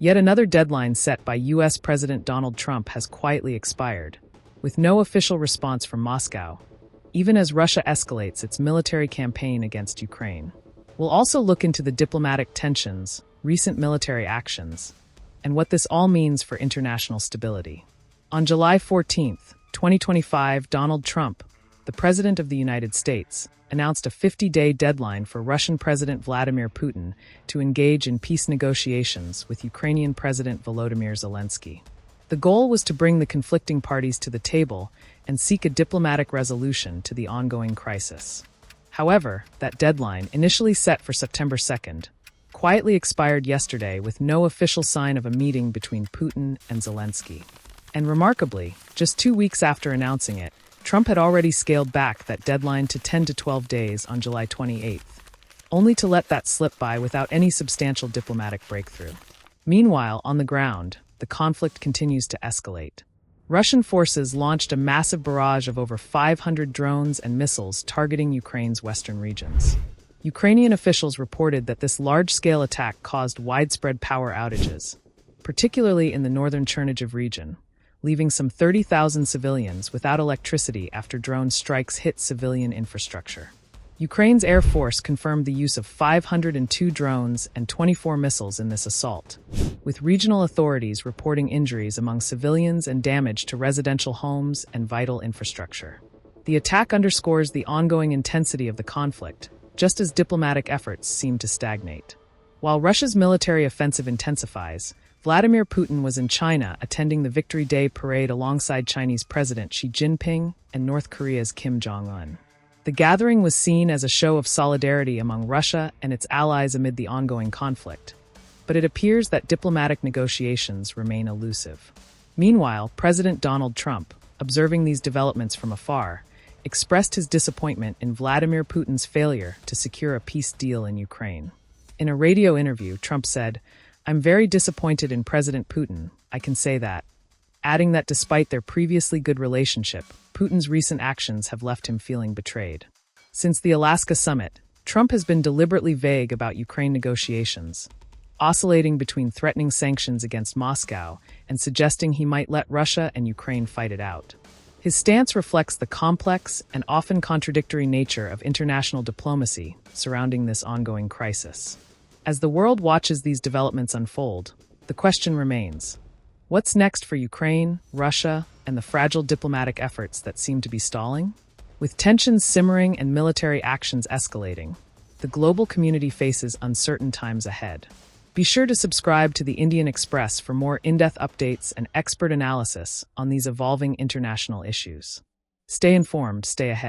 Yet another deadline set by US President Donald Trump has quietly expired, with no official response from Moscow, even as Russia escalates its military campaign against Ukraine. We'll also look into the diplomatic tensions, recent military actions, and what this all means for international stability. On July 14, 2025, Donald Trump, the President of the United States, announced a 50-day deadline for Russian President Vladimir Putin to engage in peace negotiations with Ukrainian President Volodymyr Zelensky. The goal was to bring the conflicting parties to the table and seek a diplomatic resolution to the ongoing crisis. However, that deadline, initially set for September 2nd, quietly expired yesterday with no official sign of a meeting between Putin and Zelensky. And remarkably, just 2 weeks after announcing it, Trump had already scaled back that deadline to 10 to 12 days on July 28th, only to let that slip by without any substantial diplomatic breakthrough. Meanwhile, on the ground, the conflict continues to escalate. Russian forces launched a massive barrage of over 500 drones and missiles targeting Ukraine's western regions. Ukrainian officials reported that this large-scale attack caused widespread power outages, particularly in the northern Chernihiv region, leaving some 30,000 civilians without electricity after drone strikes hit civilian infrastructure. Ukraine's Air Force confirmed the use of 502 drones and 24 missiles in this assault, with regional authorities reporting injuries among civilians and damage to residential homes and vital infrastructure. The attack underscores the ongoing intensity of the conflict, just as diplomatic efforts seem to stagnate. While Russia's military offensive intensifies, Vladimir Putin was in China attending the Victory Day parade alongside Chinese President Xi Jinping and North Korea's Kim Jong-un. The gathering was seen as a show of solidarity among Russia and its allies amid the ongoing conflict, but it appears that diplomatic negotiations remain elusive. Meanwhile, President Donald Trump, observing these developments from afar, expressed his disappointment in Vladimir Putin's failure to secure a peace deal in Ukraine. In a radio interview, Trump said, "I'm very disappointed in President Putin, I can say that," adding that despite their previously good relationship, Putin's recent actions have left him feeling betrayed. Since the Alaska summit, Trump has been deliberately vague about Ukraine negotiations, oscillating between threatening sanctions against Moscow and suggesting he might let Russia and Ukraine fight it out. His stance reflects the complex and often contradictory nature of international diplomacy surrounding this ongoing crisis. As the world watches these developments unfold, the question remains: what's next for Ukraine, Russia, and the fragile diplomatic efforts that seem to be stalling? With tensions simmering and military actions escalating, the global community faces uncertain times ahead. Be sure to subscribe to the Indian Express for more in-depth updates and expert analysis on these evolving international issues. Stay informed, stay ahead.